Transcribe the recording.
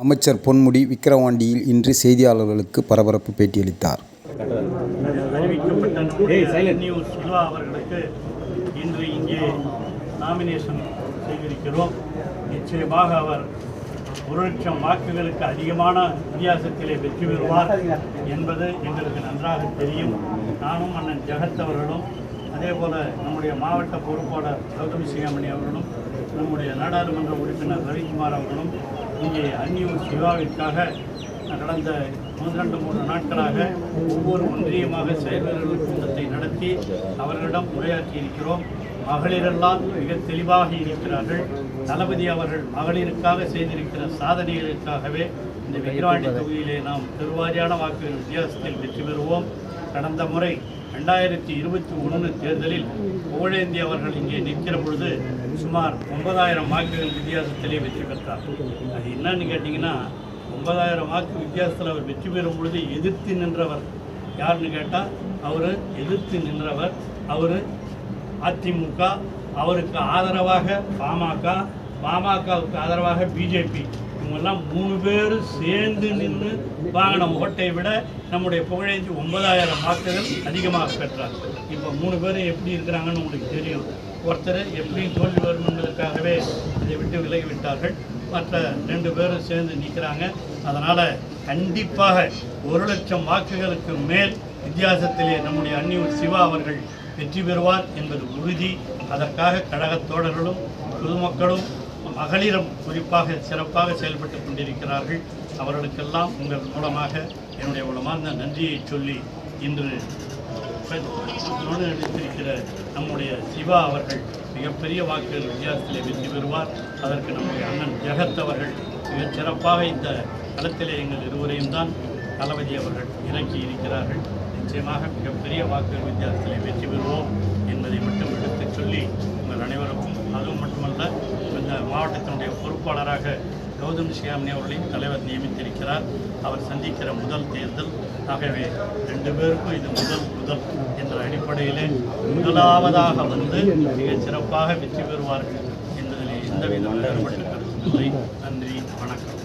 அமைச்சர் பொன்முடி விக்கிரவாண்டியில் இன்று செய்தியாளர்களுக்கு பரபரப்பு பேட்டியளித்தார். சிவா அவர்களுக்கு இன்று இங்கே நாமினேஷன் செய்திருக்கிறோம். நிச்சயமாக அவர் 1,00,000 வாக்குகளுக்கு அதிகமான வித்தியாசத்திலே வெற்றி பெறுவார் என்பது எங்களுக்கு நன்றாக தெரியும். நானும் அண்ணன் ஜெகத் அவர்களும், அதே போல் நம்முடைய மாவட்ட பொறுப்பாளர் கௌதமி சிகாமணி அவர்களும், நம்முடைய நாடாளுமன்ற உறுப்பினர் ரவிக்குமார் அவர்களும் இங்கே அன்னியூர் சிவாவிற்காக கடந்த 2-3 நாட்களாக ஒவ்வொரு ஒன்றியமாக செயல்வீரர்கள் கூட்டத்தை நடத்தி அவர்களிடம் உரையாற்றி இருக்கிறோம். மகளிரெல்லாம் மிக தெளிவாக இருக்கிறார்கள். தளபதி அவர்கள் மகளிருக்காக செய்திருக்கிற சாதனைகளுக்காகவே இந்த விக்கிரவாண்டி தொகுதியிலே நாம் பெருவாரியான வாக்குகள் வித்தியாசத்தில் வெற்றி பெறுவோம். கடந்த முறை 2021 தேர்தலில் புகழேந்தி அவர்கள் இங்கே நிற்கிற பொழுது சுமார் 9,000 வாக்குகள் வித்தியாசத்திலே வெற்றி பெற்றார். அது என்னன்னு கேட்டிங்கன்னா, 9,000 வாக்கு வித்தியாசத்தில் அவர் வெற்றி பெறும் பொழுது எதிர்த்து நின்றவர் யாருன்னு கேட்டால், எதிர்த்து நின்றவர் அதிமுக, அவருக்கு ஆதரவாக பாமகவுக்கு ஆதரவாக பிஜேபி, இவங்கெல்லாம் 3 பேர் சேர்ந்து நின்று வாங்கின ஓட்டை விட நம்முடைய புகழேந்தி 9,000 வாக்குகள் அதிகமாக பெற்றார். இப்போ 3 பேரும் எப்படி இருக்கிறாங்கன்னு உங்களுக்கு தெரியும். ஒருத்தர் எப்படியும் தோல்வி வரும் என்பதற்காகவே இதை விட்டு விலகிவிட்டார்கள். மற்ற 2 பேரும் சேர்ந்து நிற்கிறாங்க. அதனால் கண்டிப்பாக 1,00,000 வாக்குகளுக்கு மேல் வித்தியாசத்திலே நம்முடைய அன்னியூர் சிவா அவர்கள் வெற்றி பெறுவார் என்பது உறுதி. அதற்காக கழகத் தோழர்களும் பொதுமக்களும் மகளிரும் குறிப்பாக சிறப்பாக செயல்பட்டு கொண்டிருக்கிறார்கள். அவர்களுக்கெல்லாம் உங்கள் மூலமாக என்னுடைய உளமார்ந்த நன்றியை சொல்லி இன்று நடித்திருக்கிற நம்முடைய சிவா அவர்கள் மிகப்பெரிய வாக்குகள் வித்தியாசத்திலே வெற்றி பெறுவார். அதற்கு நம்முடைய அண்ணன் ஜெகத் அவர்கள் மிகச் சிறப்பாக இந்த களத்திலே எங்கள் இருவரையும் தான் தளபதி அவர்கள் இறக்கி இருக்கிறார்கள். நிச்சயமாக மிகப்பெரிய வாக்குகள் வித்தியாசத்திலே வெற்றி பெறுவோம் என்பதை மட்டும் எடுத்துச் சொல்லி உங்கள் அனைவருக்கும், அதுவும் மட்டுமல்ல, இந்த மாவட்டத்தினுடைய பொறுப்பாளராக கௌதம் சிகாமணி அவர்களையும் தலைவர் நியமித்திருக்கிறார். அவர் சந்திக்கிற முதல் தேர்தல். ஆகவே 2 பேருக்கும் இது முதல் என்ற அடிப்படையிலே முதலாவதாக வந்து மிக சிறப்பாக வெற்றி பெறுவார்கள் என்பதில் எந்தவித வேறுபட்ட கருத்துக்களை. நன்றி, வணக்கம்.